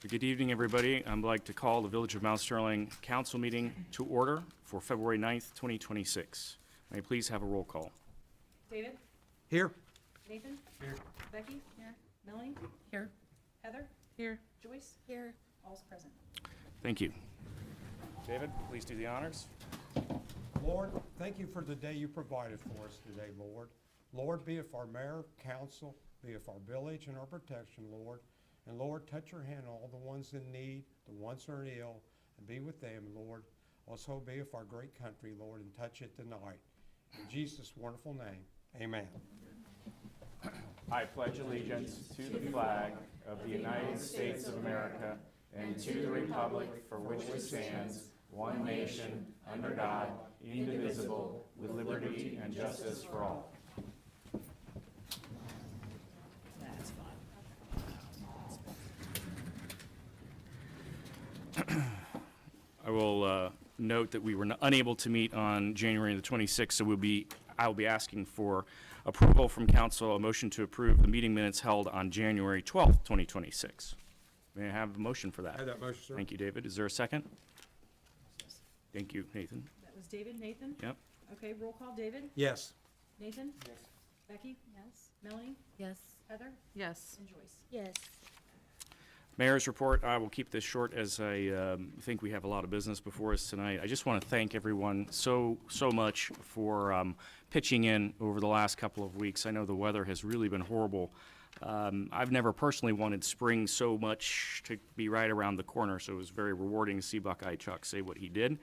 Good evening, everybody. I'd like to call the Village of Mount Sterling Council meeting to order for February 9th, 2026. May I please have a roll call? David? Here. Nathan? Here. Becky? Here. Melanie? Here. Heather? Here. Joyce? Here. All's present. Thank you. David, please do the honors. Lord, thank you for the day you provided for us today, Lord. Lord, be with our mayor, council, be with our village and our protection, Lord. And Lord, touch your hand on all the ones in need, the ones who are ill, and be with them, Lord. Also be with our great country, Lord, and touch it tonight. In Jesus' wonderful name, amen. I pledge allegiance to the flag of the United States of America and to the republic for which it stands, one nation, under God, indivisible, with liberty and justice for all. That's fine. I will note that we were unable to meet on January the 26th, so I will be asking for approval from council, a motion to approve the meeting minutes held on January 12th, 2026. May I have a motion for I that? have that motion, sir. Thank you, David. Is there a second? Thank you, Nathan. That was David, Nathan? Yep. Okay, roll call, David? Yes. Nathan? Yes. Becky? Yes. Melanie? Yes. Heather? Yes. And Joyce? Yes. Mayor's report, I will keep this short as I think we have a lot of business before us tonight. I just want to thank everyone so much for pitching in over the last couple of weeks. I know the weather has really been horrible. I've never personally wanted spring so much to be right around the corner, so it was very rewarding to see Buckeye Chuck say what he did.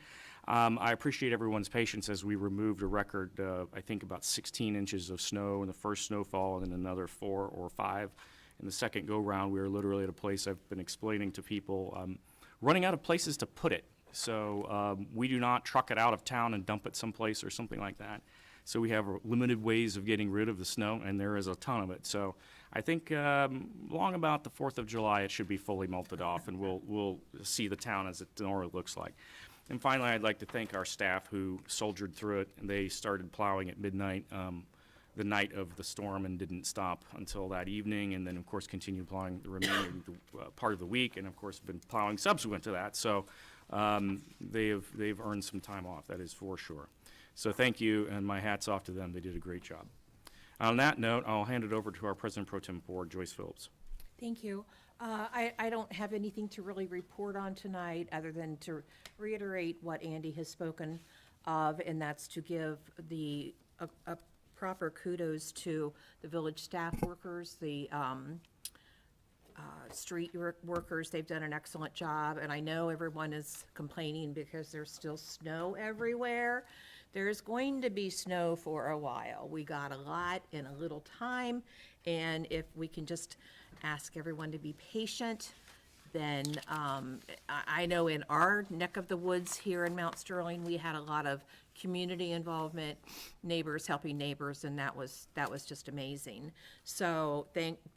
I appreciate everyone's patience as we removed a record, I think about 16 inches of snow in the first snowfall and then another 4 or 5 in the second go-round. We were literally at a place I've been explaining to people, running out of places to put it. So we do not truck it out of town and dump it someplace or something like that. So we have limited ways of getting rid of the snow, and there is a ton of it. So I think long about the 4th of July, it should be fully melted off, and we'll see the town as it normally looks like. And finally, I'd like to thank our staff who soldiered through it, and they started plowing at midnight the night of the storm and didn't stop until that evening, and then, of course, continued plowing the remaining part of the week, and, of course, been plowing subsequent to that. So they've earned some time off, that is for sure. So thank you, and my hat's off to them. They did a great job. On that note, I'll hand it over to our President Pro Tem Board, Joyce Phillips. Thank you. I don't have anything to really report on tonight other than to reiterate what Andy has spoken of, and that's to give a proper kudos to the village staff workers, the street workers. They've done an excellent job, and I know everyone is complaining because there's still snow everywhere. There's going to be snow for a while. We got a lot in a little time, and if we can just ask everyone to be patient, then I know in our neck of the woods here in Mount Sterling, we had a lot of community involvement, neighbors helping neighbors, and that was just amazing. So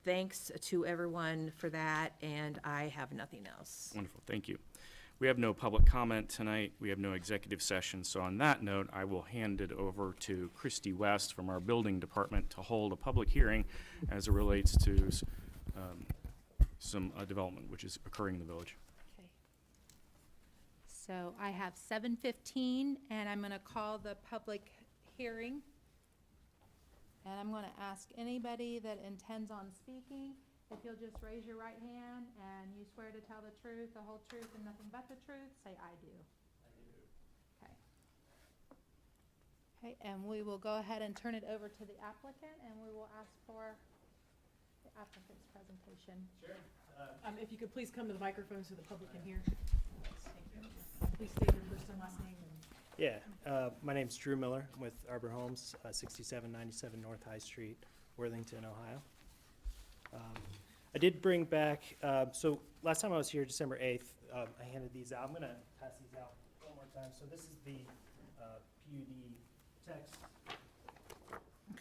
thanks to everyone for that, and I have nothing else. Wonderful, thank you. We have no public comment tonight. We have no executive session. So on that note, I will hand it over to Christy West from our building department to hold a public hearing as it relates to some development which is occurring in the village. Okay. So I have 7:15, and I'm going to call the public hearing. And I'm going to ask anybody that intends on speaking, if you'll just raise your right hand and you swear to tell the truth, the whole truth, and nothing but the truth, say I do. I do. Okay. Okay, and we will go ahead and turn it over to the applicant, and we will ask for the applicant's presentation. Sure. If you could please come to the microphone so the public can hear. Please state your first and last name. Yeah, my name's Drew Miller. I'm with Arbor Homes, 6797 North High Street, Worthington, Ohio. I did bring back, so last time I was here, December 8th, I handed these out. I'm going to pass these out one more time. So this is the PUD text. I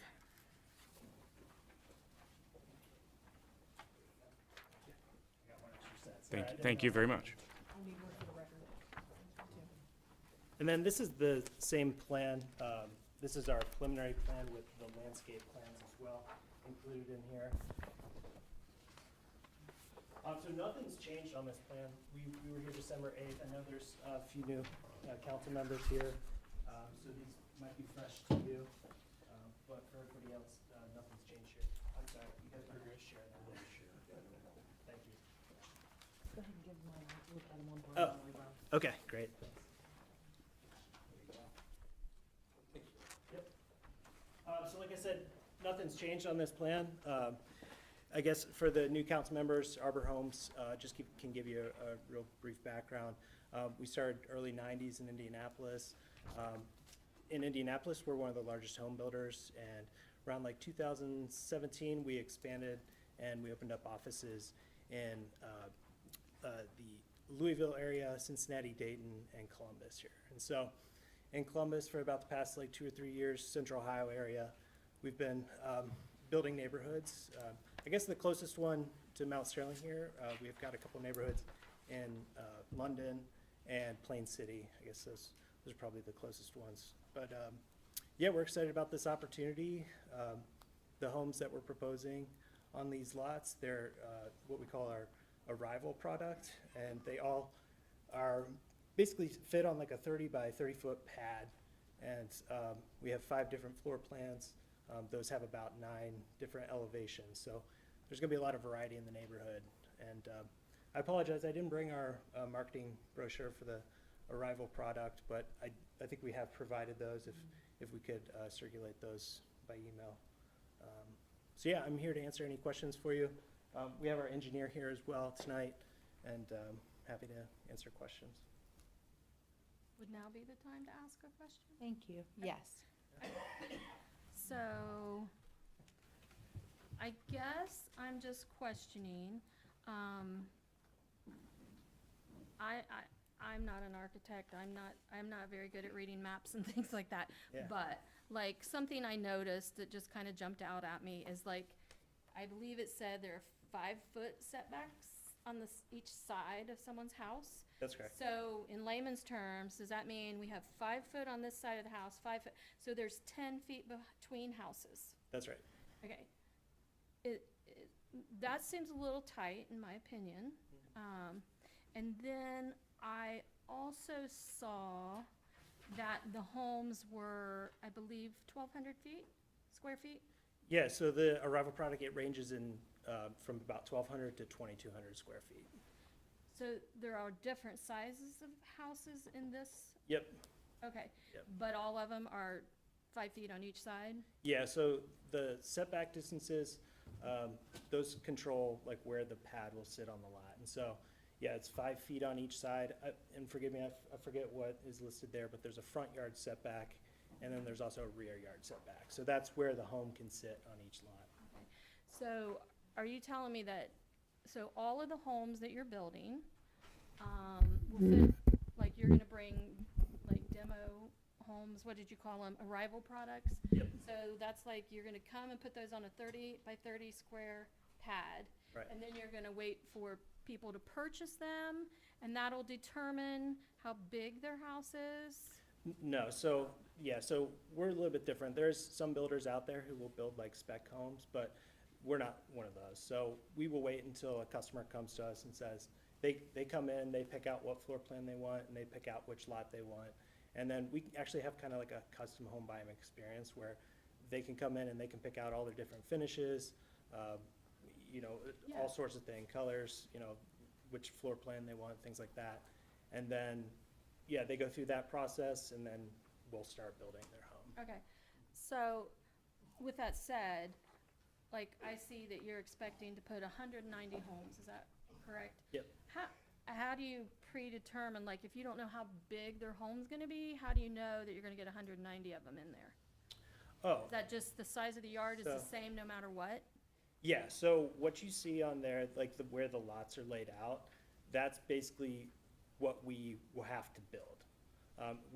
got one extra set. Sorry, I didn't Thank know you that. very much. I'll need one for the record. And then this is the same plan. This is our preliminary plan with the landscape plans as well included in here. So nothing's changed on this plan. We were here December 8th. I know there's a few new council members here, so these might be fresh to you. But for everybody else, nothing's changed here. I'm sorry, you guys are going to share that. Thank you. Go ahead and give them one, I'll look at them one by Oh. one while we run. Okay, great. Yep. So like I said, nothing's changed on this plan. I guess for the new council members, Arbor Homes, can give you a real brief background. We started early 90s in Indianapolis. In Indianapolis, we're one of the largest home builders, and around like 2017, we expanded and we opened up offices in the Louisville area, Cincinnati, Dayton, and Columbus here. And so in Columbus for about the past like 2 or 3 years, Central Ohio area, we've been building neighborhoods. I guess the closest one to Mount Sterling here, we've got a couple neighborhoods in London and Plain City. I guess those are probably the closest ones. But yeah, we're excited about this opportunity. The homes that we're proposing on these lots, they're what we call our arrival product, and they all are basically fit on like a 30 by 30 foot pad. And we have 5 different floor plans. Those have about 9 different elevations. So there's gonna be a lot of variety in the neighborhood. And I apologize, I didn't bring our marketing brochure for the arrival product, but I think we have provided those if we could circulate those by email. So yeah, I'm here to answer any questions for you. We have our engineer here as well tonight, and happy to answer questions. Would now be the time to ask a question? Thank you. Yes. So, I guess I'm just questioning, I'm not an architect, I'm not very good at reading maps and things like that. Yeah. But, like, something I noticed that just kind of jumped out at me is like, I believe it said there are 5-foot setbacks on each side of someone's house. That's correct. So in layman's terms, does that mean we have 5 foot on this side of the house, 5 foot, so there's 10 feet between houses? That's right. Okay. That seems a little tight, in my opinion. And then I also saw that the homes were, I believe, 1,200 square feet? Yeah, so the arrival product, it ranges in from about 1,200 to 2,200 square feet. So there are different sizes of houses in this? Yep. Okay. Yep. But all of them are 5 feet on each side? Yeah, so the setback distances, those control like where the pad will sit on the lot. And so, yeah, it's 5 feet on each side. And forgive me, I forget what is listed there, but there's a front yard setback, and then there's also a rear yard setback. So that's where the home can sit on each lot. Okay. So are you telling me that, so all of the homes that you're building, will fit, like you're gonna bring like demo homes, what did you call them, arrival products? Yep. So that's like, you're gonna come and put those on a 30 by 30 square pad. Right. And then you're gonna wait for people to purchase them, and that'll determine how big their house is? No, so, yeah, so we're a little bit different. There's some builders out there who will build like spec homes, but we're not one of those. So we will wait until a customer comes to us and says, they come in, they pick out what floor plan they want, and they pick out which lot they want. And then we actually have kind of like a custom home buying experience where they can come in and they can pick out all their different finishes, you know, Yeah. all sorts of things, colors, you know, which floor plan they want, things like that. And then, yeah, they go through that process, and then we'll start building their home. Okay, so with that said, like I see that you're expecting to put 190 homes, is that correct? Yep. How do you predetermine, like if you don't know how big their home's gonna be, how do you know that you're gonna get 190 of them in there? Oh, Is that just the size of the yard is the So- same no matter what? yeah, so what you see on there, like where the lots are laid out, that's basically what we will have to build.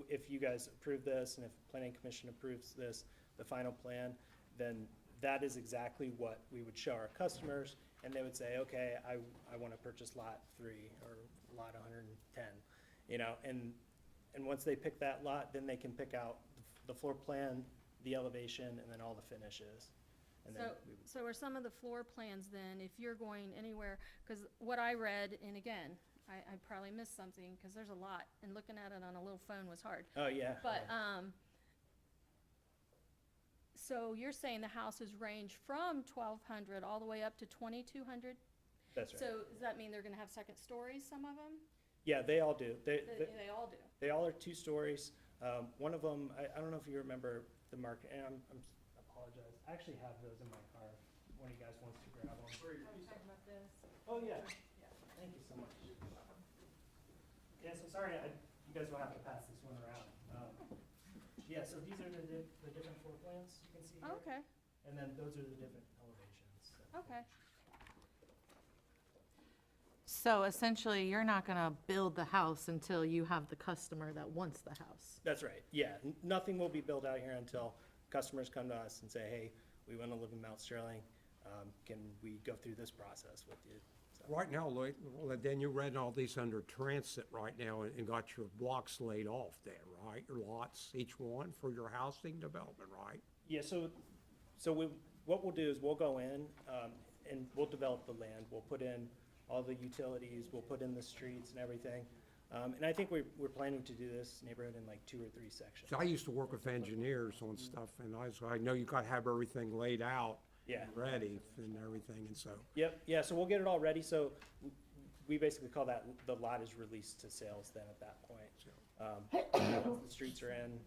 If you guys approve this, and if Planning Commission approves this, the final plan, then that is exactly what we would show our customers, and they would say, okay, I want to purchase lot 3 or lot 110, you know, and once they pick that lot, then they can pick out the floor plan, the elevation, and then all the finishes. and then So, we would, so are some of the floor plans then, if you're going anywhere, because what I read, and again, I probably missed something, because there's a lot, and looking at it on a little phone was hard. oh, yeah. But, yeah. So you're saying the houses range from 1,200 all the way up to 2,200? That's right. So does that mean they're gonna have second stories, some of them? Yeah, they all do. They all do. They all are 2 stories. One of them, I don't know if you remember the market, and I apologize. I actually have those in my car. If one of you guys wants to grab them. Talking about this. Oh, yeah. Thank you so much. Yeah, so sorry, you guys will have to pass this one around. Yeah, so these are the different floor plans you can see here. Oh, okay, And then those are the different elevations. so. okay. So essentially, you're not gonna build the house until you have the customer that wants the house. That's right, yeah. Nothing will be built out here until customers come to us and say, hey, we want to live in Mount Sterling. Can we go through this process with you? So- Right now, well, then you read all these under transit right now and got your blocks laid off there, right? Your lots, each one for your housing development, right? Yeah, what we'll do is we'll go in, and we'll develop the land. We'll put in all the utilities, we'll put in the streets and everything. And I think we're planning to do this neighborhood in like 2 or 3 sections. So I used to work with engineers on stuff, and I know you gotta have everything laid out. Yeah. Ready and everything, and so, Yep, yeah, so we'll get it all ready, so we basically call that, the lot is released to sales then at that point. Once the streets are in,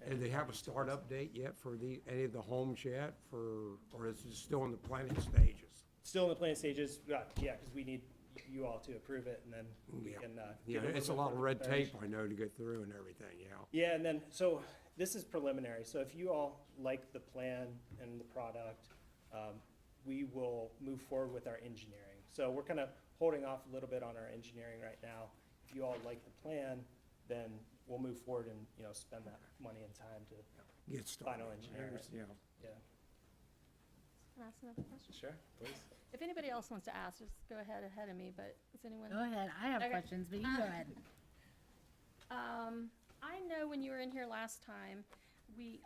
and they have a startup date yet for any of the homes yet, or is it still in the planning stages? Still in the planning stages, yeah, because we need you all to approve it, and then we Yeah. can, Yeah, give it's a little lot bit of red preparation. tape, I know, to get through and everything, yeah. Yeah, and then, so this is preliminary, so if you all like the plan and the product, we will move forward with our engineering. So we're kind of holding off a little bit on our engineering right now. If you all like the plan, then we'll move forward and, spend that money and time to, Get started. Final engineering. Yeah. yeah. Can I ask another question? Sure, please. If anybody else wants to ask, just go ahead of me, but is anyone? Go ahead, I have Okay. questions, but you go ahead. I know when you were in here last time,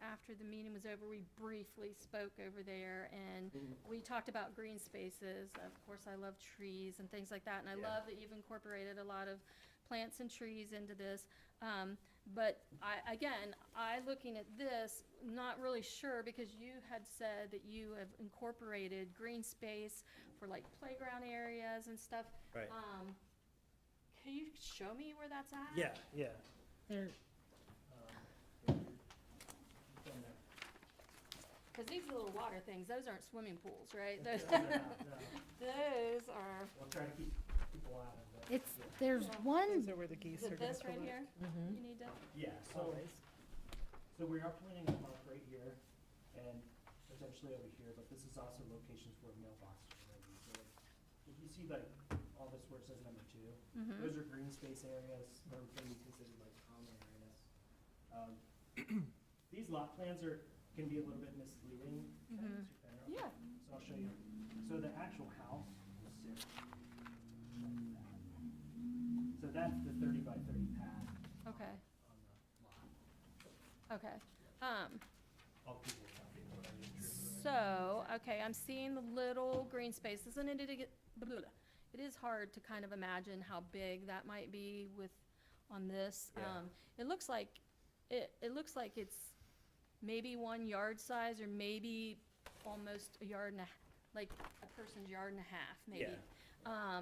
after the meeting was over, we briefly spoke over there, and we talked about green spaces. Of course, I love trees and things like that, and I Yeah. love that you've incorporated a lot of plants and trees into this. But I looking at this, not really sure, because you had said that you have incorporated green space for like playground areas and stuff. Right. Can you show me where that's at? Yeah, yeah. There, Because these little water things, those aren't swimming pools, right? Those, No, those are, we'll try to keep people out of it. it's, there's one, Those are where the geese is are it gonna this right pull here? up. You need to, Yeah, so we are planning a park right here and potentially over here, but this is also locations where mailboxes are ready. So if you see like all this where it says number 2, those are green space areas, or can be considered like common areas. These lot plans can be a little bit misleading. Can I use your pen real yeah, quick? So I'll show you. So the actual house will sit like that. So that's the 30 by 30 pad okay, on the lot. okay. I'll give you a copy of what I drew. So, okay, I'm seeing the little green space, isn't it, it is hard to kind of imagine how big that might be on this. Yeah. It looks like, it looks like it's maybe 1 yard size, or maybe almost a yard and like a person's yard and a half, maybe. Yeah.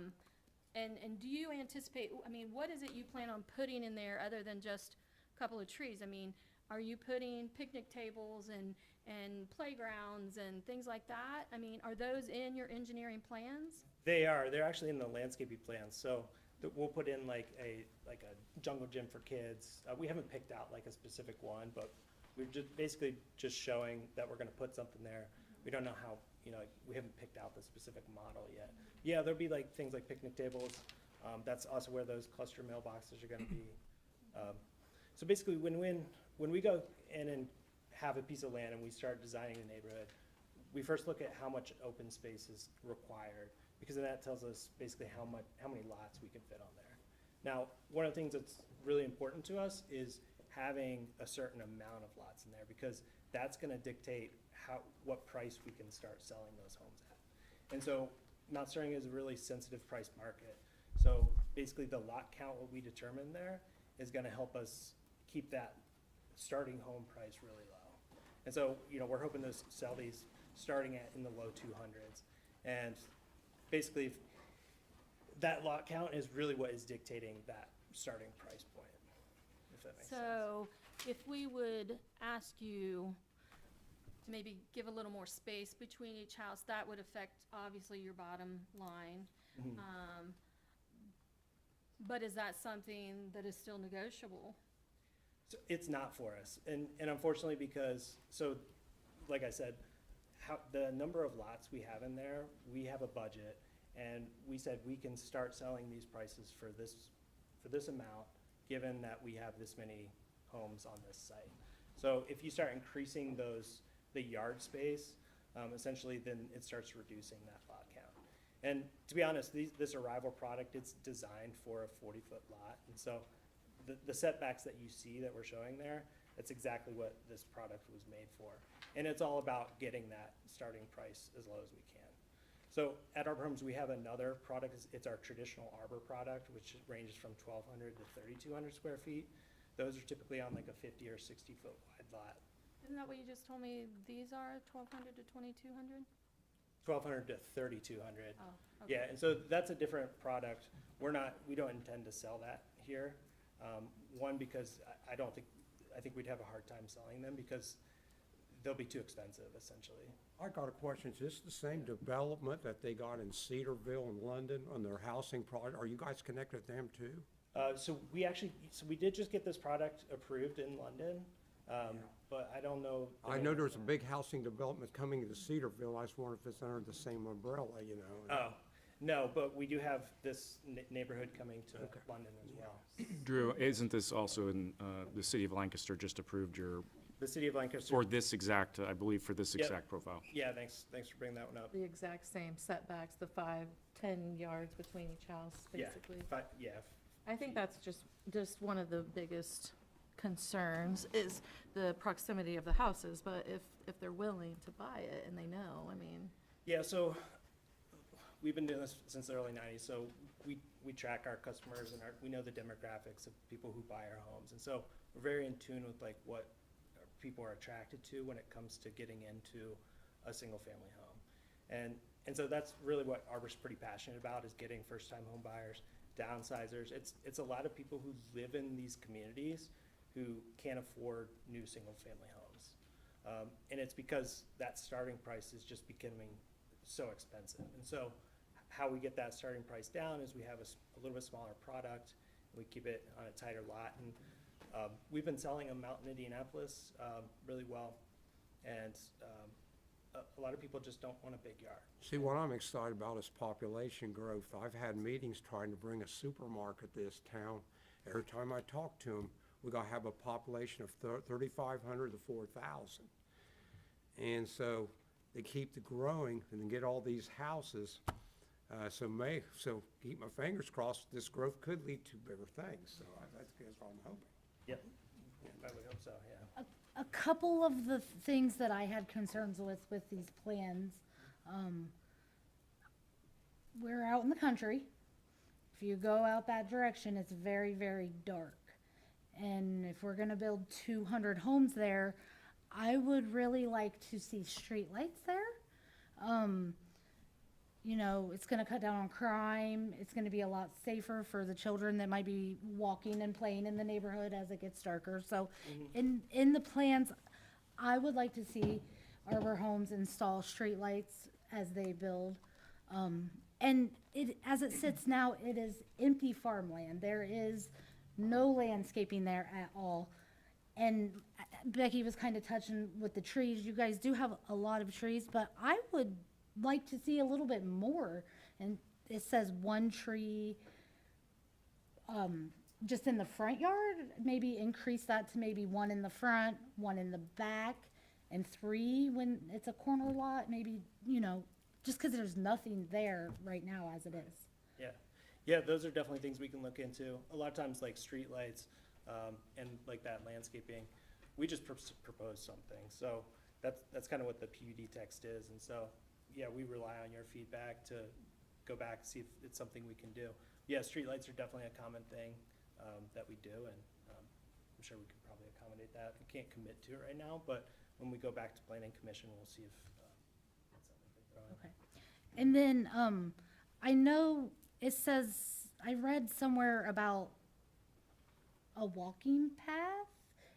And do you anticipate, what is it you plan on putting in there other than just a couple of trees? Are you putting picnic tables and playgrounds and things like that? Are those in your engineering plans? They're actually in the landscaping plans, so we'll put in like a jungle gym for kids. We haven't picked out like a specific one, but we're basically just showing that we're gonna put something there. We don't know how, we haven't picked out the specific model yet. Yeah, there'll be like things like picnic tables. That's also where those cluster mailboxes are gonna be. So basically, when we go in and have a piece of land and we start designing the neighborhood, we first look at how much open space is required, because then that tells us basically how many lots we can fit on there. Now, one of the things that's really important to us is having a certain amount of lots in there, because that's gonna dictate what price we can start selling those homes at. And so Mount Sterling is a really sensitive price market. So basically the lot count, what we determine there, is gonna help us keep that starting home price really low. And so, we're hoping to sell these starting in the low 200s. And basically, that lot count is really what is dictating that starting price point, if that makes sense. So if we would ask you to maybe give a little more space between each house, that would affect obviously your bottom line. Mhm. But is that something that is still negotiable? So it's not for us, and unfortunately because, so, like I said, the number of lots we have in there, we have a budget, and we said we can start selling these prices for this amount, given that we have this many homes on this site. So if you start increasing the yard space, essentially then it starts reducing that lot count. And to be honest, this Arrival product, it's designed for a 40-foot lot, and so the setbacks that you see that we're showing there, that's exactly what this product was made for. And it's all about getting that starting price as low as we can. So at Arbor Homes, we have another product, it's our traditional Arbor product, which ranges from 1,200 to 3,200 square feet. Those are typically on like a 50 or 60-foot wide lot. Isn't that what you just told me? These are 1,200 to 2,200? 1,200 to 3,200. Oh, okay. Yeah, and so that's a different product. We don't intend to sell that here. One, because I think we'd have a hard time selling them because they'll be too expensive, essentially. I got a question. Is this the same development that they got in Cedarville in London on their housing project? Are you guys connected with them too? So we did just get this product approved in London, but I don't know. I know there's a big housing development coming to Cedarville. I just wonder if it's under the same umbrella, Oh, no, but we do have this neighborhood coming to London as well. Drew, isn't this also in, the city of Lancaster just approved your, The city of Lancaster. for this exact, I believe for this Yep. exact profile? Yeah, thanks for bringing that one up. The exact same setbacks, the 5-10 yards between each house, Yeah, basically. but, yeah, I think that's just one of the biggest concerns is the proximity of the houses, but if they're willing to buy it and they know, I mean. yeah, so we've been doing this since the early 90s, so we track our customers and we know the demographics of people who buy our homes. And so we're very in tune with like what people are attracted to when it comes to getting into a single family home. And so that's really what Arbor's pretty passionate about, is getting first time home buyers, downsizers. It's a lot of people who live in these communities who can't afford new single family homes. And it's because that starting price is just becoming so expensive. And so how we get that starting price down is we have a little bit smaller product, and we keep it on a tighter lot. And we've been selling them out in Indianapolis really well, and a lot of people just don't want a big yard. See, what I'm excited about is population growth. I've had meetings trying to bring a supermarket to this town. Every time I talk to them, we gotta have a population of 3,500 to 4,000. And so they keep the growing and then get all these houses. So keep my fingers crossed, this growth could lead to bigger things. So that's what I'm hoping. Yep, I would hope so, yeah. A couple of the things that I had concerns with these plans, we're out in the country. If you go out that direction, it's very, very dark. And if we're gonna build 200 homes there, I would really like to see streetlights there. It's gonna cut down on crime. It's gonna be a lot safer for the children that might be walking and playing in the neighborhood as it gets darker. So in the plans, I would like to see Arbor Homes install streetlights as they build. And as it sits now, it is empty farmland. There is no landscaping there at all. And Becky was kind of touching with the trees. You guys do have a lot of trees, but I would like to see a little bit more. And it says one tree, just in the front yard, maybe increase that to maybe one in the front, one in the back, and 3 when it's a corner lot, maybe, just because there's nothing there right now as it is. Yeah, those are definitely things we can look into. A lot of times, like streetlights, and like that landscaping, we just propose something. So that's kind of what the PUD text is, and so, yeah, we rely on your feedback to go back and see if it's something we can do. Yeah, streetlights are definitely a common thing, that we do, and, I'm sure we could probably accommodate that. I can't commit to it right now, but when we go back to planning commission, we'll see if, that's something we can throw in. Okay. And then, I know it says, I read somewhere about a walking path.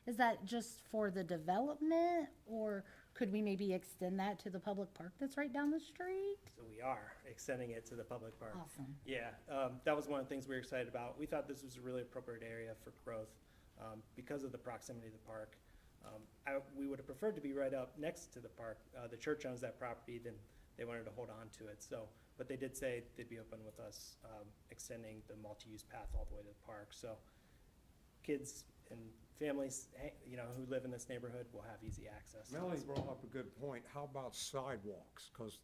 Is that just for the development, or could we maybe extend that to the public park that's right down the street? So we are extending it to the public park. Awesome. Yeah, that was one of the things we were excited about. We thought this was a really appropriate area for growth, because of the proximity to the park. We would have preferred to be right up next to the park. The church owns that property, then they wanted to hold on to it, so, but they did say they'd be open with us, extending the multi-use path all the way to the park, so kids and families, you know, who live in this neighborhood will have easy access. to Melanie this. brought up a good point. How about sidewalks? Because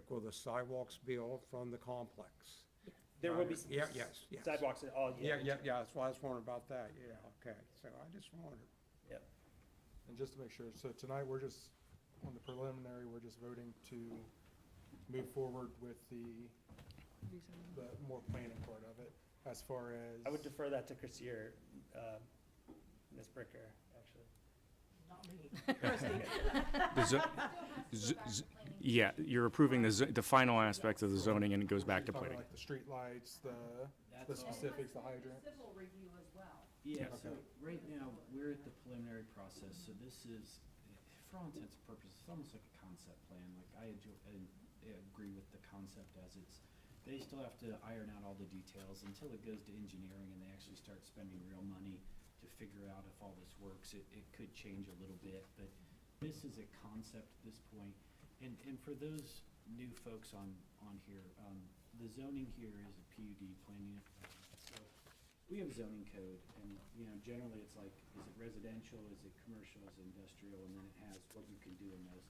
will the sidewalks be all from the complex? There will be Yeah, yes, yes. sidewalks all Yeah, year. that's why I was wondering about that, yeah, okay. So I just wondered. Yep. And just to make sure, so tonight, we're just, on the preliminary, we're just voting to move forward with the more planning part of it, as far as. I would defer that to Chrissy or, Ms. Bricker, actually. The zo- Yeah, you're approving the final aspect of the zoning, and it goes back to Talking planning. like the streetlights, the specifics, the hydrant. Yeah, Okay. so right now, we're at the preliminary process, so this is, for all intents and purposes, it's almost like a concept plan, like I agree with the concept as it's, they still have to iron out all the details until it goes to engineering and they actually start spending real money to figure out if all this works. It could change a little bit, but this is a concept at this point. And for those new folks on here, the zoning here is a PUD planning. So we have a zoning code, and, you know, generally it's like, is it residential, is it commercial, is it industrial, and then it has what you can do in those.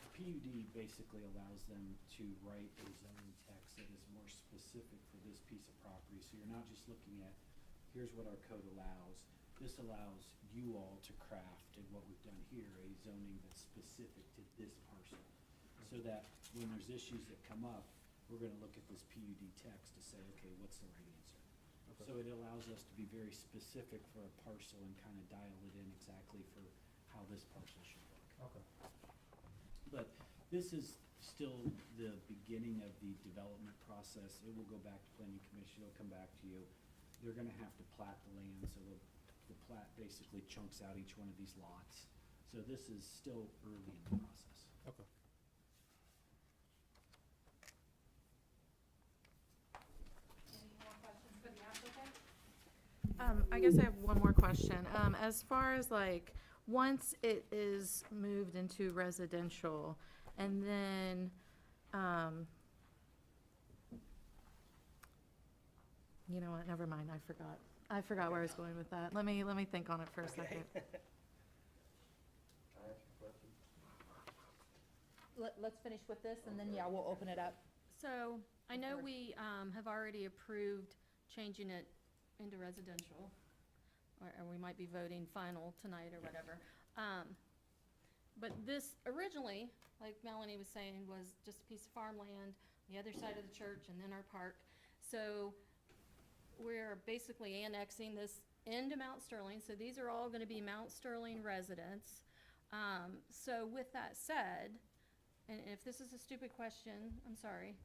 The PUD basically allows them to write a zoning text that is more specific for this piece of property, so you're not just looking at, here's what our code allows. This allows you all to craft, and what we've done here, a zoning that's specific to this parcel. So that when there's issues that come up, we're gonna look at this PUD text to say, okay, what's the right answer? So it allows us to be very specific for a parcel and kind of dial it in exactly for how this parcel should look. Okay. But this is still the beginning of the development process. It will go back to planning commission, it'll come back to you. They're gonna have to plat the land, so the plat basically chunks out each one of these lots. So this is still early in the process. Okay. I guess I have one more question. As far as like, once it is moved into residential, and then, you know what, never mind, I forgot. I forgot where I was going with that. Let me think on it for a second. Let's finish with this, and then, yeah, we'll open it up. So, I know we, have already approved changing it into residential, or we might be voting final tonight or whatever. But this originally, like Melanie was saying, was just a piece of farmland, the other side of the church, and then our park. So, we're basically annexing this into Mount Sterling, so these are all gonna be Mount Sterling residents. So with that said, and if this is a stupid question, I'm sorry,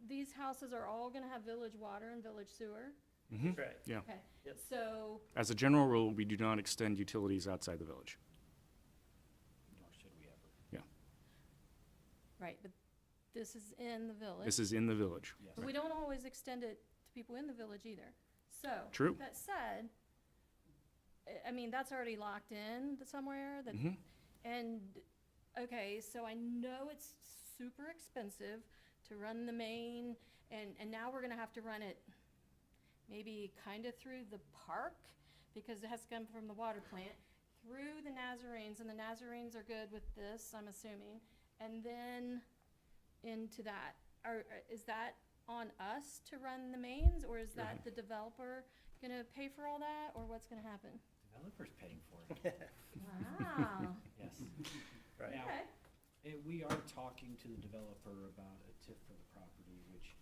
these houses are all gonna have village water and village sewer? That's right. Yeah. Okay, Yep. so, As a general rule, we do not extend utilities outside the village. Nor should we ever. right, but this is in the village. This is in the village. Yes. But we don't always extend it to people in the village either. So. True. That said, I mean, that's already locked in somewhere, that, Mhm. and, okay, so I know it's super expensive to run the main, and now we're gonna have to run it maybe kinda through the park, because it has to come from the water plant, through the Nazarenes, and the Nazarenes are good with this, I'm assuming, and then into that. Is that on us to run the mains, or is that the developer gonna pay for all that, or what's gonna happen? Developer's paying for it, Wow. yes. Right. Now, Okay. we are talking to the developer about a TIF for the property, which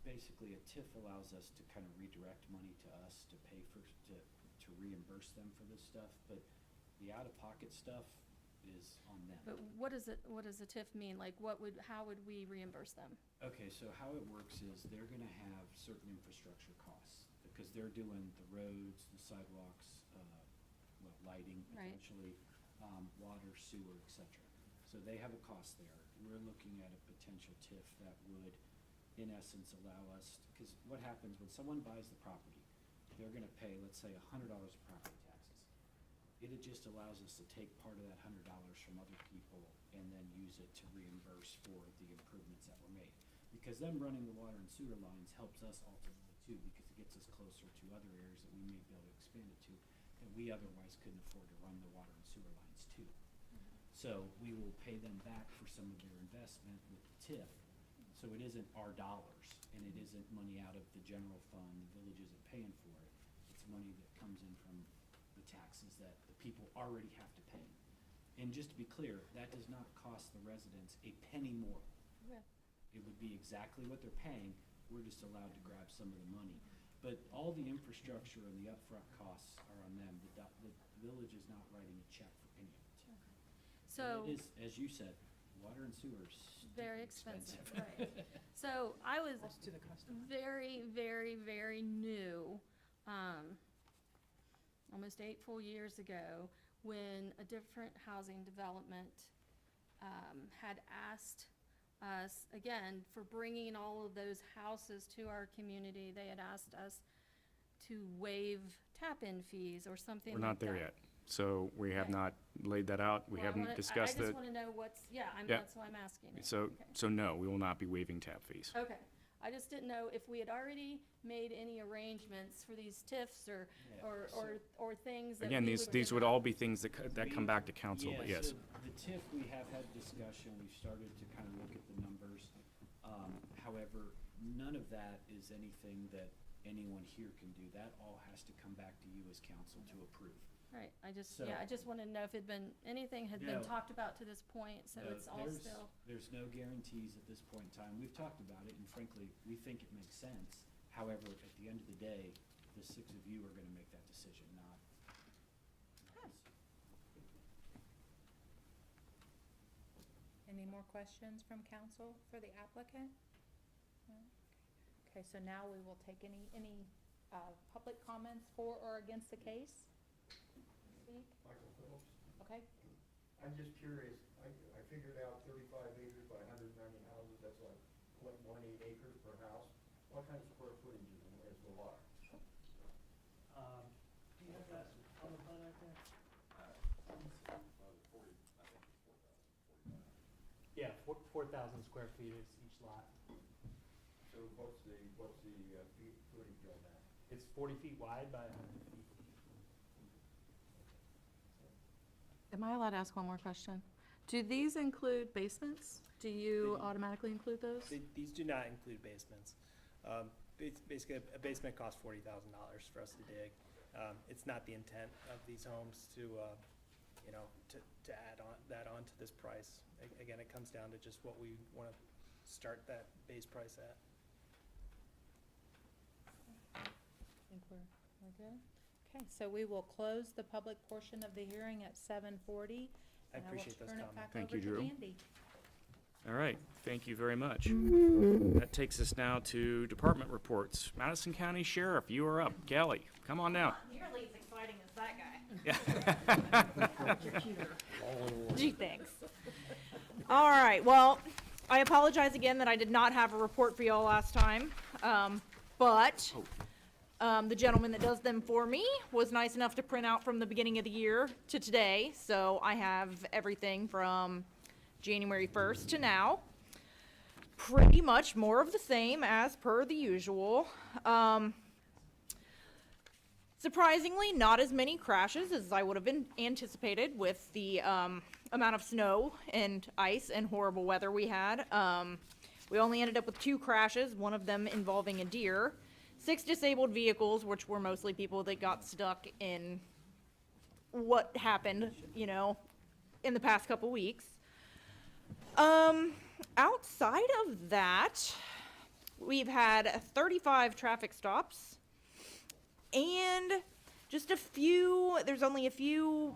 basically a TIF allows us to kind of redirect money to us to pay for, to reimburse them for this stuff, but the out-of-pocket stuff is on them. But what does a TIF mean? Like, how would we reimburse them? Okay, so how it works is they're gonna have certain infrastructure costs, because they're doing the roads, the sidewalks, lighting Right. potentially, water, sewer, et cetera. So they have a cost there. We're looking at a potential TIF that would, in essence, allow us, because what happens when someone buys the property, they're gonna pay, let's say, $100 of property taxes. It just allows us to take part of that $100 from other people and then use it to reimburse for the improvements that were made. Because them running the water and sewer lines helps us ultimately too, because it gets us closer to other areas that we may be able to expand it to, that we otherwise couldn't afford to run the water and sewer lines to. So we will pay them back for some of their investment with the TIF. So it isn't our dollars, and it isn't money out of the general fund, the village isn't paying for it. It's money that comes in from the taxes that the people already have to pay. And just to be clear, that does not cost the residents a penny more. Okay. It would be exactly what they're paying, we're just allowed to grab some of the money. But all the infrastructure and the upfront costs are on them, the village is not writing a check for any of it. So. And it is, as you said, water and sewer is Very expensive, right. So I was very, very, very new, almost 8 full years ago, when a different housing development had asked us, again, for bringing all of those houses to our community, they had asked us to waive tap-in fees or something We're like not there that. yet. So we have Okay. not laid that out. We Well, I haven't wanna- discussed I it. just wanna know what's, yeah, Yeah. that's why I'm asking. it. So, Okay. so no, we will not be waiving tap fees. Okay, I just didn't know if we had already made any arrangements for these TIFs or, Yeah, or things that Again, we these would give all up. be things that come back to council, but Yeah, yes. so the TIF, we have had discussion, we've started to kind of look at the numbers. However, none of that is anything that anyone here can do. That all has to come back to you as council to approve. Right, I just, So- yeah, I just wanted to know if anything had been No. talked about to this point, so No, it's all there's- still. There's no guarantees at this point in time. We've talked about it, and frankly, we think it makes sense. However, at the end of the day, the 6 of you are gonna make that decision, not us. Any more questions from council for the applicant? No? Okay, so now we will take any public comments for or against the case. Speak, Michael Phillips. okay? I'm just curious, I figured out 35 acres by 190 houses, that's like 0.18 acres per house. What kind of square footage is the lot? Do you have that on the plan right there? Yeah, 4,000 square feet is each lot. So what's the feet footage on that? It's 40 feet wide by 100 feet. Am I allowed to ask one more question? Do these include basements? Do you automatically include those? These do not include basements. Basically, a basement costs $40,000 for us to dig. It's not the intent of these homes to, to add that on to this price. Again, it comes down to just what we want to start that base price at. I think we're good. Okay, so we will close the public portion of the hearing at 7:40. I appreciate those And I will turn comments. it back Thank over you, to Drew. Andy. All right, thank you very much. That takes us now to department reports. Madison County Sheriff, you are up. Kelly, come on down. Nearly as exciting as that guy. Gee, thanks. All right, well, I apologize again that I did not have a report for y'all last time. But the gentleman that does them for me was nice enough to print out from the beginning of the year to today. So I have everything from January 1st to now. Pretty much more of the same as per the usual. Surprisingly, not as many crashes as I would have been anticipated with the amount of snow and ice and horrible weather we had. We only ended up with 2 crashes, one of them involving a deer, 6 disabled vehicles, which were mostly people that got stuck in what happened, you know, in the past couple weeks. Outside of that, we've had 35 traffic stops and just a few, there's only a few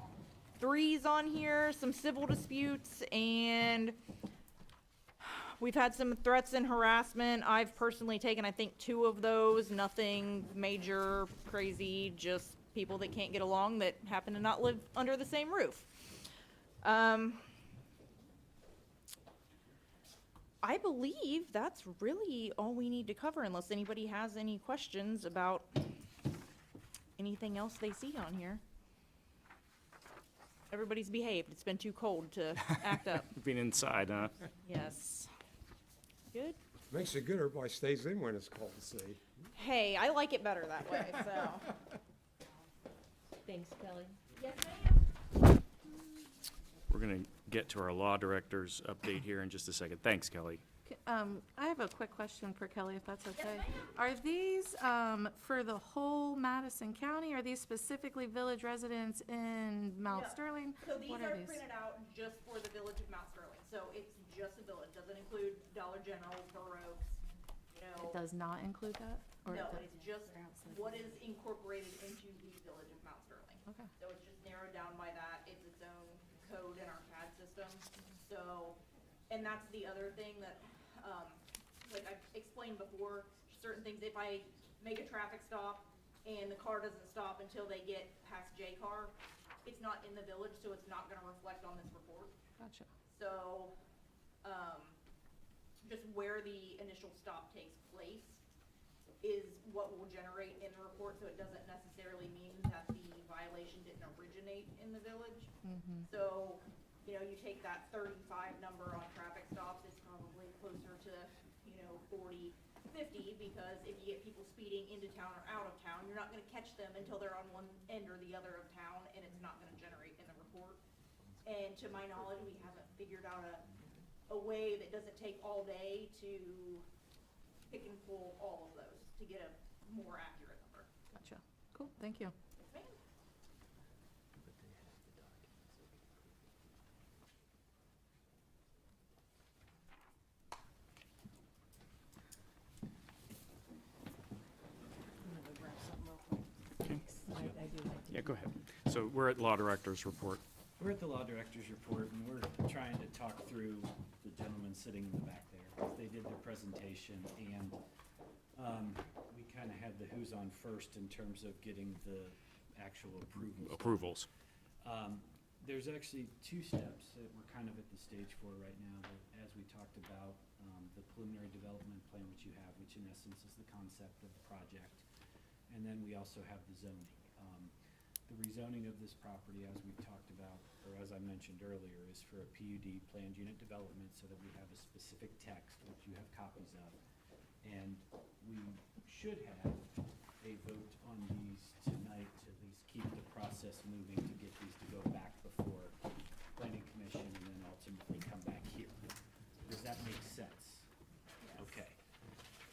threes on here, some civil disputes, and we've had some threats and harassment. I've personally taken, I think, 2 of those. Nothing major, crazy, just people that can't get along that happen to not live under the same roof. I believe that's really all we need to cover unless anybody has any questions about anything else they see on here. Everybody's behaved. It's been too cold to act up. Being inside, huh? Yes. Good? Makes it good everybody stays in when it's cold, see? Hey, I like it better that way, so. Thanks, Kelly. Yes, ma'am. We're going to get to our law director's update here in just a second. Thanks, Kelly. I have a quick question for Kelly, if that's okay. Are these, for the whole Madison County? Are these specifically village residents in Mount No. Sterling? So these What are these? printed out just for the village of Mount Sterling. So it's just a village, doesn't include Dollar General, Burr Oaks, you know. It does not include that? Or No, it does? it's just what is incorporated into the village of Mount Sterling. Okay. So it's just narrowed down by that. It's its own code in our CAD system. So, and that's the other thing that, like I explained before, certain things, if I make a traffic stop and the car doesn't stop until they get past J-Car, it's not in the village, so it's not gonna reflect on this report. Gotcha. So, just where the initial stop takes place is what will generate in the report, so it doesn't necessarily mean that the violation didn't originate in the village. So, you know, you take that 35 number on traffic stops, it's probably closer to, you know, 40, 50, because if you get people speeding into town or out of town, you're not gonna catch them until they're on one end or the other of town, and it's not gonna generate in the report. And to my knowledge, we haven't figured out a way that doesn't take all day to pick and pull all of those to get a more accurate number. Gotcha. Cool, thank you. Yes, ma'am. Yeah, go ahead. So we're at law director's report. We're at the law director's report, and we're trying to talk through the gentleman sitting in the back there, 'cause they did their presentation, and we kind of had the who's on first in terms of getting the actual approvals. Approvals. There's actually 2 steps that we're kind of at the stage for right now. As we talked about, the preliminary development plan, which you have, which in essence is the concept of the project. And then we also have the zoning. The rezoning of this property, as we've talked about, or as I mentioned earlier, is for a PUD, planned unit development, so that we have a specific text, which you have copies of. And we should have a vote on these tonight to at least keep the process moving, to get these to go back before planning commission and then ultimately come back here. Does that make sense? Okay.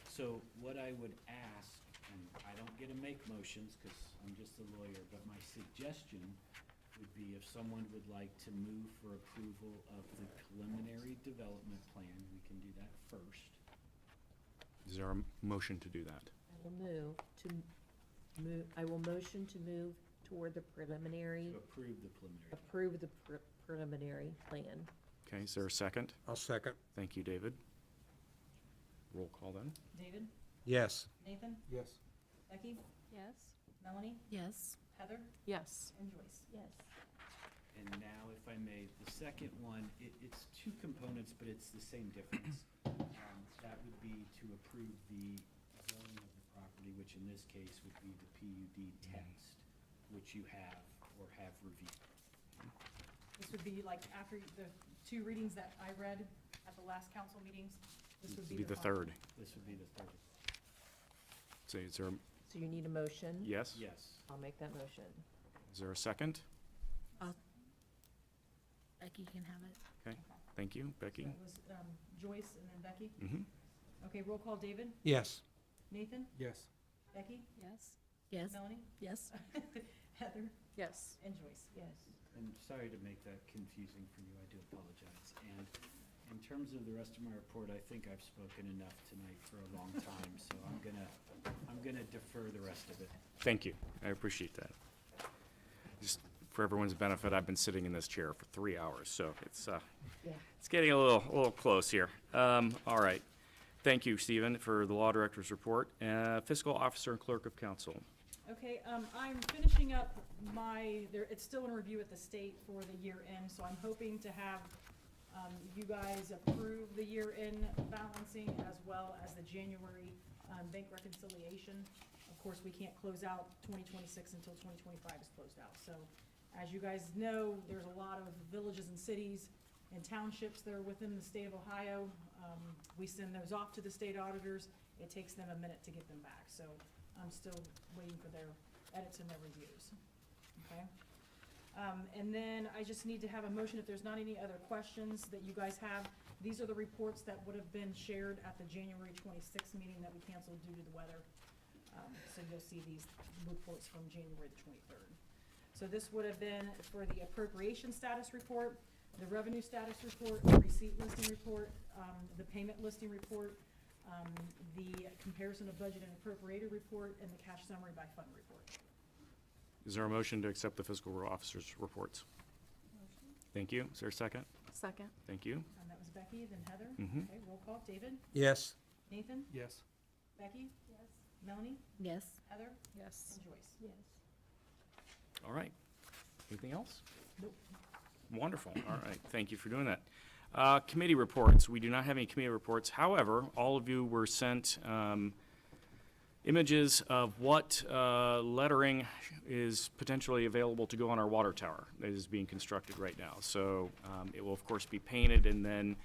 So what I would ask, and I don't get to make motions because I'm just a lawyer, but my suggestion would be if someone would like to move for approval of the preliminary development plan, we can do that first. Is there a motion to do that? I will motion to move toward the preliminary, To approve the preliminary. approve the preliminary plan. Okay, is there a second? I'll second. Thank you, David. Roll call then. David? Yes. Nathan? Yes. Becky? Yes. Melanie? Yes. Heather? Yes. And Joyce? Yes. And now, if I may, the second one, it's 2 components, but it's the same difference. That would be to approve the zoning of the property, which in this case would be the PUD text, which you have or have reviewed. This would be like after the 2 readings that I read at the last council meetings, this would Be the final. third. This would be the third. So is there, So you need a motion? yes? Yes. I'll make that motion. Is there a second? Becky can have it. Okay, thank you. Becky? So it was Joyce and then Becky? Mm-hmm. Okay, roll call, David? Yes. Nathan? Yes. Becky? Yes. Yes. Melanie? Yes. Heather? Yes. And Joyce? Yes. And sorry to make that confusing for you, I do apologize. And in terms of the rest of my report, I think I've spoken enough tonight for a long time, so I'm gonna defer the rest of it. Thank you. I appreciate that. Just for everyone's benefit, I've been sitting in this chair for 3 hours, so it's getting a little close here. All right. Thank you, Stephen, for the law director's report. Fiscal officer and clerk of council. Okay, I'm finishing up it's still in review at the state for the year end, so I'm hoping to have, you guys approve the year end balancing as well as the January, bank reconciliation. Of course, we can't close out 2026 until 2025 is closed out, so as you guys know, there's a lot of villages and cities and townships that are within the state of Ohio. We send those off to the state auditors. It takes them a minute to get them back, so I'm still waiting for their edits and their reviews, okay? And then I just need to have a motion, if there's not any other questions that you guys have. These are the reports that would have been shared at the January 26th meeting that we canceled due to the weather. So you'll see these reports from January the 23rd. So this would have been for the appropriation status report, the revenue status report, the receipt listing report, the payment listing report, the comparison of budget and appropriated report, and the cash summary by fund report. Is there a motion to accept the fiscal officer's reports? Thank you. Is there a second? Second. Thank you. And that was Becky, then Heather. Mhm. Okay, roll call. David? Yes. Nathan? Yes. Becky? Yes. Melanie? Yes. Heather? Yes. And Joyce? Yes. All right. Anything else? Nope. Wonderful. All right. Thank you for doing that. Committee reports. We do not have any committee reports. However, all of you were sent images of what lettering is potentially available to go on our water tower that is being constructed right now. So it will, of course, be painted, and then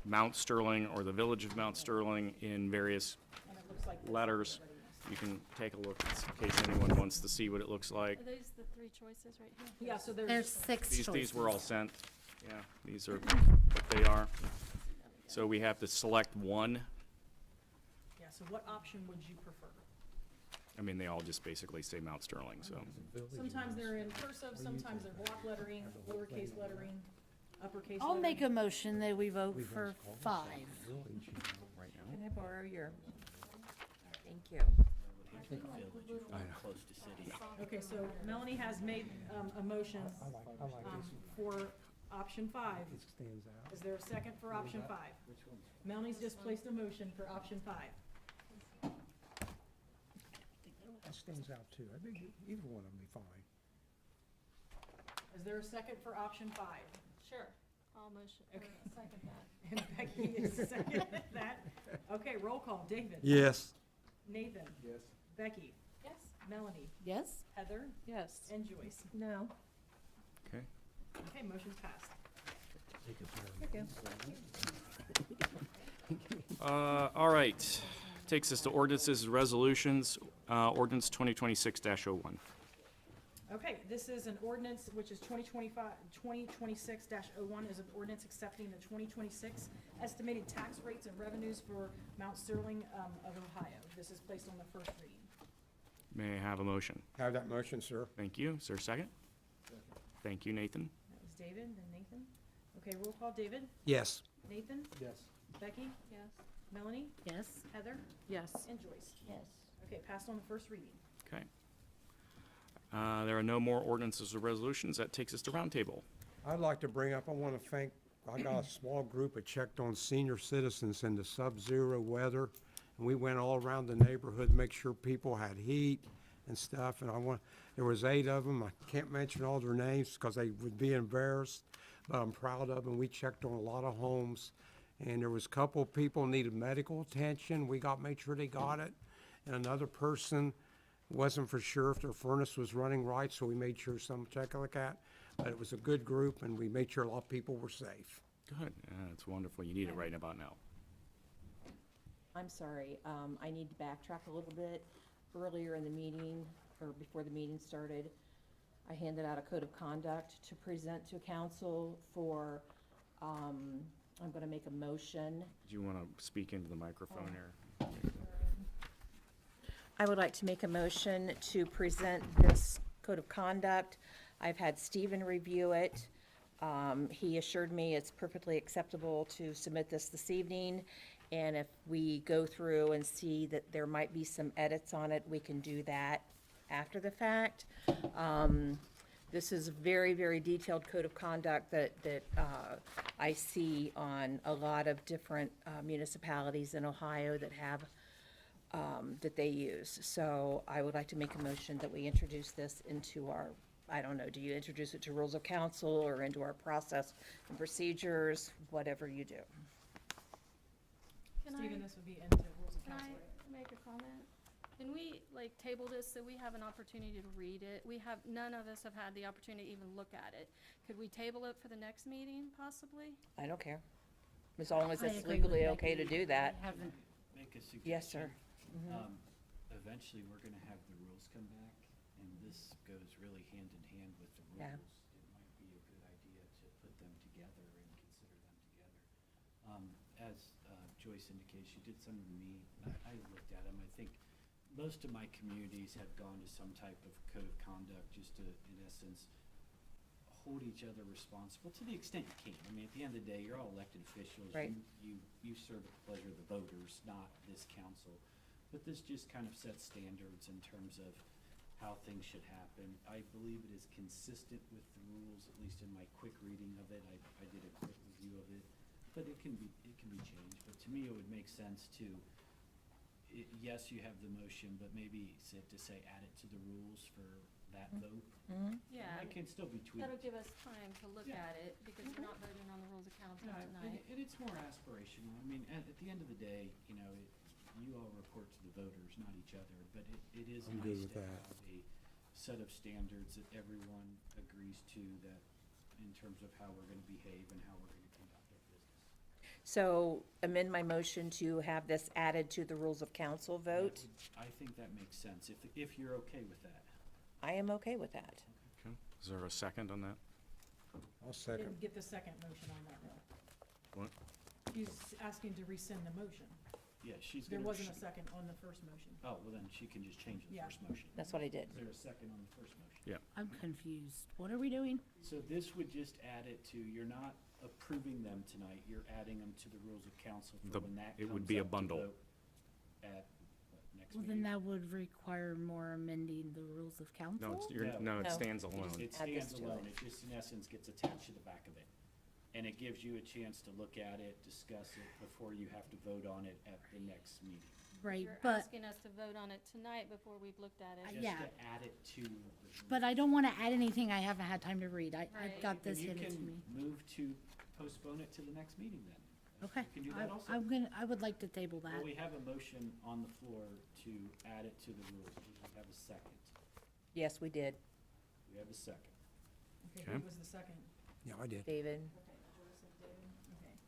Mount Sterling or the village of Mount Sterling in various And it looks like this. letters. You can take a look in case anyone wants to see what it looks like. Are those the three choices right here? Yeah, so There's there's, 6 choices. These were all sent. Yeah, these are what they are. So we have to select one. yeah, so what option would you prefer? I mean, they all just basically say Mount Sterling, so. Sometimes they're in cursive, sometimes they're block lettering, lowercase lettering, uppercase I'll lettering. make a motion that we vote for 5. Can I borrow your? Thank you. Close to city. Okay, so Melanie has made, a motion, for option 5. Is there a second for option 5? Melanie's just placed a motion for option 5. That stands out too. I think either one of them be fine. Is there a second for option 5? Sure, I'll motion, or Okay. second that. And Becky is second that. Okay, roll call. David? Yes. Nathan? Yes. Becky? Yes. Melanie? Yes? Heather? Yes. And Joyce? No. Okay. Okay, motion's passed. All right. Takes us to ordinances and resolutions. Ordinance 2026-01. Okay, this is an ordinance which is 2026-01 is an ordinance accepting the 2026 estimated tax rates and revenues for Mount Sterling of Ohio. This is placed on the first reading. May I have a motion? Have that motion, sir. Thank you. Is there a second? Thank you, Nathan. That was David, then Nathan. Okay, roll call. David? Yes. Nathan? Yes. Becky? Yes. Melanie? Yes. Heather? Yes. And Joyce? Yes. Okay, passed on the first reading. Okay. There are no more ordinances or resolutions. That takes us to roundtable. I'd like to bring up, I want to thank, I got a small group that checked on senior citizens in the sub-zero weather. And we went all around the neighborhood, make sure people had heat and stuff. And there was 8 of them. I can't mention all their names because they would be embarrassed, but I'm proud of them. We checked on a lot of homes. And there was a couple people needed medical attention. We made sure they got it. And another person wasn't for sure if their furnace was running right, so we made sure some check like that. But it was a good group, and we made sure a lot of people were safe. Good. That's wonderful. You need it right about now. I'm sorry, I need to backtrack a little bit. Earlier in the meeting, or before the meeting started, I handed out a code of conduct to present to council for, I'm gonna make a motion. Do you want to speak into the microphone here? I would like to make a motion to present this code of conduct. I've had Stephen review it. He assured me it's perfectly acceptable to submit this evening. And if we go through and see that there might be some edits on it, we can do that after the fact. This is a very, very detailed code of conduct that I see on a lot of different municipalities in Ohio that have, that they use. So I would like to make a motion that we introduce this into our, I don't know, do you introduce it to rules of council or into our process and procedures, whatever you do? Can Stephen, I, this would be into rules of can council. I make a comment? Can we, like, table this so we have an opportunity to read it? None of us have had the opportunity to even look at it. Could we table it for the next meeting, possibly? I don't care. As long as I it's agree with legally okay to Becky. do that. I haven't, Make a suggestion. Yes, sir. Eventually, we're gonna have the rules come back, and this goes really hand in hand with the Yeah. rules. It might be a good idea to put them together and consider them together. As Joyce indicated, she did some of the meet. I looked at them. I think most of my communities have gone to some type of code of conduct just to, in essence, hold each other responsible to the extent you can. I mean, at the end of the day, you're all elected officials. Right. You serve at the pleasure of the voters, not this council. But this just kind of sets standards in terms of how things should happen. I believe it is consistent with the rules, at least in my quick reading of it. I did a quick review of it, but it can be changed. But to me, it would make sense to, yes, you have the motion, but maybe to say add it to the rules for that vote. Yeah. And it can still be tweaked. That'll give us time to look Yeah. at it, because we're not voting on the rules of council No, tonight. and it's more aspirational. I mean, at the end of the day, you know, you all report to the voters, not each other, but it is I'm good nice with to that. have a set of standards that everyone agrees to, that in terms of how we're gonna behave and how we're gonna conduct our business. So amend my motion to have this added to the rules of council vote. I think that makes sense, if you're okay with that. I am okay with that. Okay. Is there a second on that? I'll second. Didn't get the second motion on that one. What? He's asking to rescind the motion. Yeah, she's There gonna. wasn't a second on the first motion. Oh, well then she can just change the Yeah. first motion. That's what I did. Is there a second on the first motion? Yeah. I'm confused. What are we doing? So this would just add it to, you're not approving them tonight, you're adding them to the rules of council The- for when that it would comes be a up to bundle. vote at, next Well, meeting. then that would require more amending the rules of council? No, it No. stands alone. It Add this stands to alone, it. it just in essence gets attached to the back of it. And it gives you a chance to look at it, discuss it, before you have to vote on it at the next meeting. Right, You're but, asking us to vote on it tonight before we've looked at it. Just yeah. to add it to the. but I don't want to add anything I haven't had time to read. I've Right. got this And you handed to can me. move to postpone it to the next meeting then. Okay. You can do that also. I would like to table that. Well, we have a motion on the floor to add it to the rules. Do we have a second? Yes, we did. We have a second. Okay, Okay. who was the second? Yeah, I did. David? Okay, Joyce and David, okay.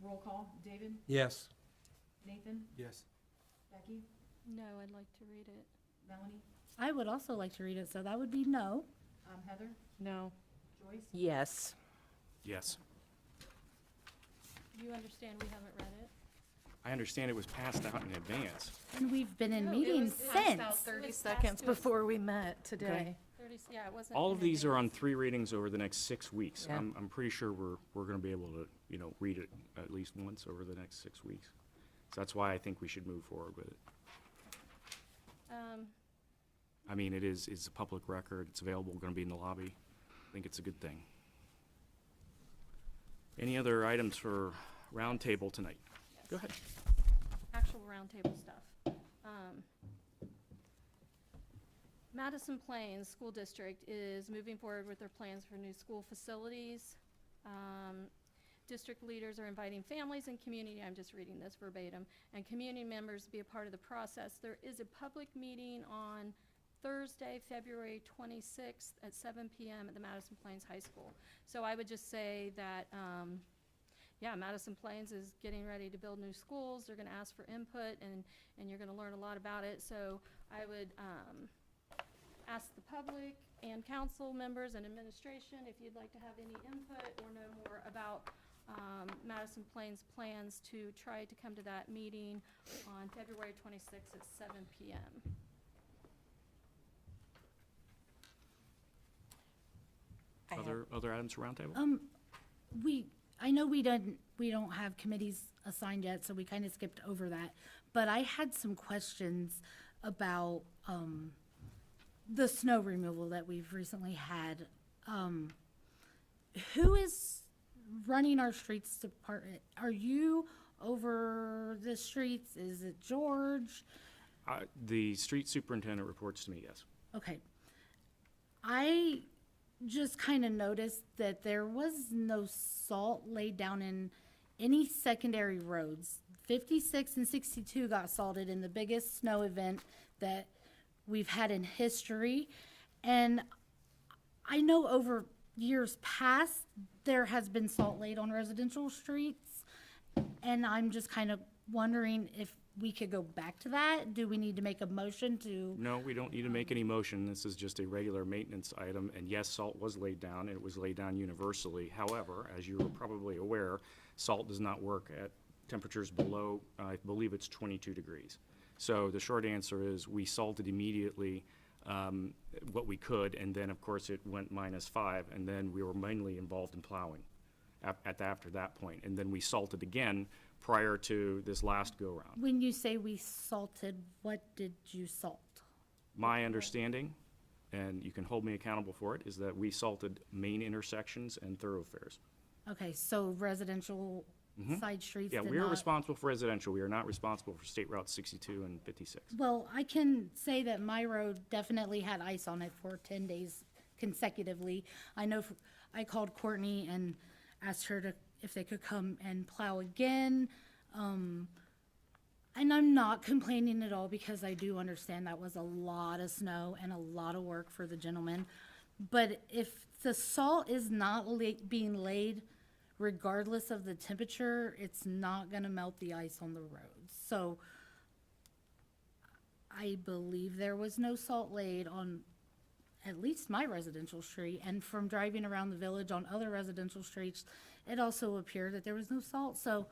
Roll call, David, Yes. Nathan, Yes. Becky, No, I'd like to read it. Melanie, I would also like to read it, so that would be no. Heather, No. Joyce? Yes. Yes. Do you understand we haven't read it? I understand it was passed out in advance. And we've been in No, it meetings was passed out since. 30 It was seconds passed to us. before we met today. 30, yeah, it wasn't. All in of these are on advance. 3 readings over the next 6 weeks. Yeah. I'm pretty sure we're gonna be able to, read it at least once over the next 6 weeks. So that's why I think we should move forward with it. I mean, it's a public record, it's available, gonna be in the lobby. I think it's a good thing. Any other items for roundtable tonight? Go ahead. Actual roundtable stuff. Madison Plains School District is moving forward with their plans for new school facilities. District leaders are inviting families and community, I'm just reading this verbatim, and community members to be a part of the process. There is a public meeting on Thursday, February 26th at 7 PM at the Madison Plains High School. So I would just say that, yeah, Madison Plains is getting ready to build new schools. They're gonna ask for input, and you're gonna learn a lot about it. So I would ask the public and council members and administration if you'd like to have any input or know more about Madison Plains plans to try to come to that meeting on February 26th at 7 PM. I have- Other items for roundtable? I know we don't have committees assigned yet, so we kind of skipped over that. But I had some questions about, the snow removal that we've recently had. Who is running our streets department? Are you over the streets? Is it George? The street superintendent reports to me, yes. Okay. I just kind of noticed that there was no salt laid down in any secondary roads. 56 and 62 got salted in the biggest snow event that we've had in history. And I know over years past, there has been salt laid on residential streets. And I'm just kind of wondering if we could go back to that. Do we need to make a motion to? No, we don't need to make any motion. This is just a regular maintenance item. And yes, salt was laid down, and it was laid down universally. However, as you're probably aware, salt does not work at temperatures below, I believe it's 22 degrees. So the short answer is we salted immediately what we could, and then, of course, it went -5, and then we were mainly involved in plowing after that point. And then we salted again prior to this last go-round. When you say we salted, what did you salt? My understanding, and you can hold me accountable for it, is that we salted main intersections and thoroughfares. Okay, so residential side streets Yeah, did we are not- responsible for residential. We are not responsible for State Route 62 and 56. Well, I can say that my road definitely had ice on it for 10 days consecutively. I know I called Courtney and asked her if they could come and plow again. And I'm not complaining at all because I do understand that was a lot of snow and a lot of work for the gentleman. But if the salt is not being laid regardless of the temperature, it's not gonna melt the ice on the roads. So I believe there was no salt laid on at least my residential street, and from driving around the village on other residential streets, it also appeared that there was no salt. So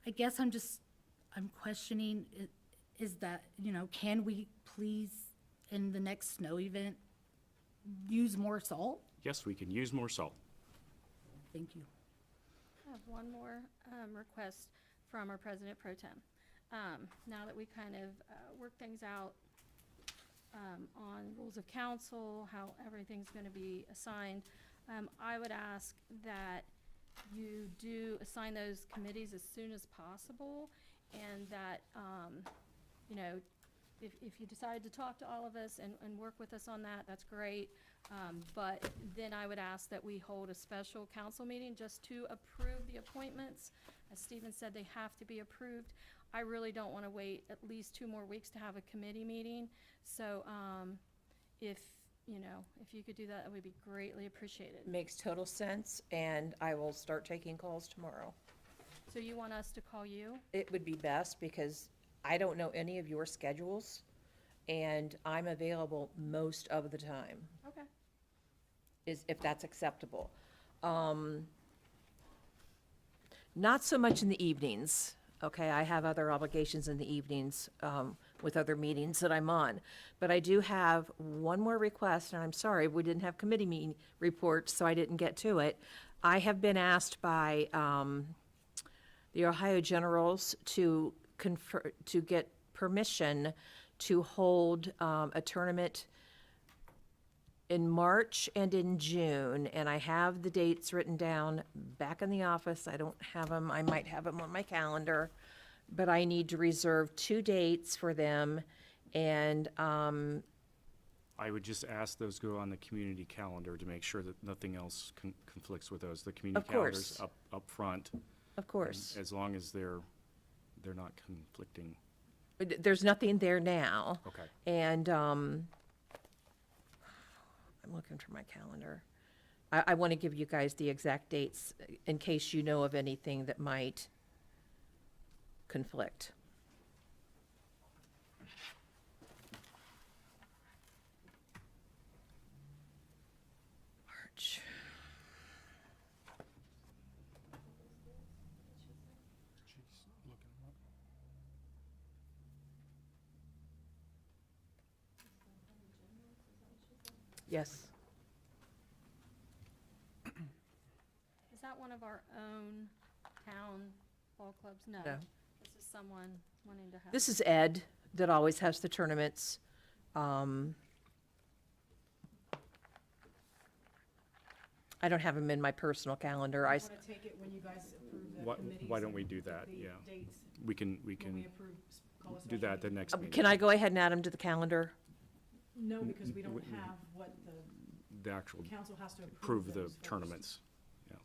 I guess I'm questioning, is that, can we please, in the next snow event, use more salt? Yes, we can use more salt. Thank you. I have one more request from our President Pro Tem. Now that we kind of worked things out on rules of council, how everything's going to be assigned, I would ask that you do assign those committees as soon as possible, and that, if you decide to talk to all of us and work with us on that, that's great. But then I would ask that we hold a special council meeting just to approve the appointments. As Stephen said, they have to be approved. I really don't want to wait at least 2 more weeks to have a committee meeting. So if you could do that, that would be greatly appreciated. Makes total sense, and I will start taking calls tomorrow. So you want us to call you? It would be best because I don't know any of your schedules, and I'm available most of the time, Okay. if that's acceptable. Not so much in the evenings, okay? I have other obligations in the evenings with other meetings that I'm on. But I do have one more request, and I'm sorry, we didn't have committee meeting reports, so I didn't get to it. I have been asked by the Ohio Generals to get permission to hold a tournament in March and in June, and I have the dates written down back in the office. I don't have them, I might have them on my calendar, but I need to reserve 2 dates for them, and I would just ask those go on the community calendar to make sure that nothing else conflicts with those. The community Of course. calendar's up front. of course, As long as they're not conflicting. there's nothing there now. Okay. And I'm looking for my calendar. I want to give you guys the exact dates in case you know of anything that might conflict. March. Yes. Is that one of our own town ball clubs? No. No. This is someone wanting to have. This is Ed that always has the tournaments. I don't have him in my personal calendar. I want to take it when you guys approve the Why- committees. why don't we and do pick that? the Yeah. Dates We can when we approve, call a do special that the meeting. next meeting. Can I go ahead and add him to the calendar? No, because we don't w- have what The actual, the council has to approve approve the those first. tournaments. Yeah.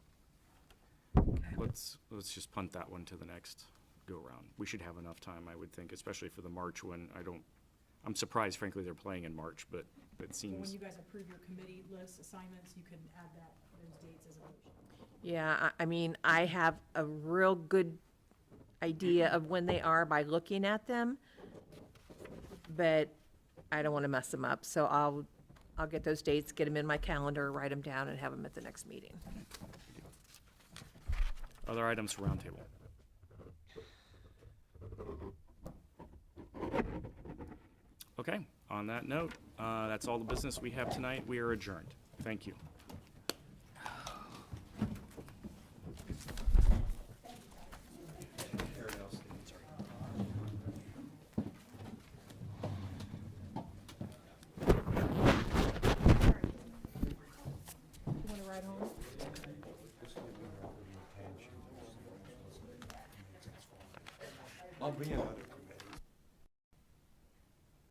Let's just punt that one to the next go-around. We should have enough time, I would think, especially for the March one. I'm surprised frankly they're playing in March, but it So when seems, you guys approve your committee list assignments, you can add those dates as a motion. Yeah, I mean, I have a real good idea of when they are by looking at them, but I don't want to mess them up, so I'll get those dates, get them in my calendar, write them down, and have them at the next meeting. other items for roundtable. Okay, on that note, that's all the business we have tonight. We are adjourned. Thank you. You want to ride home? I'll be in.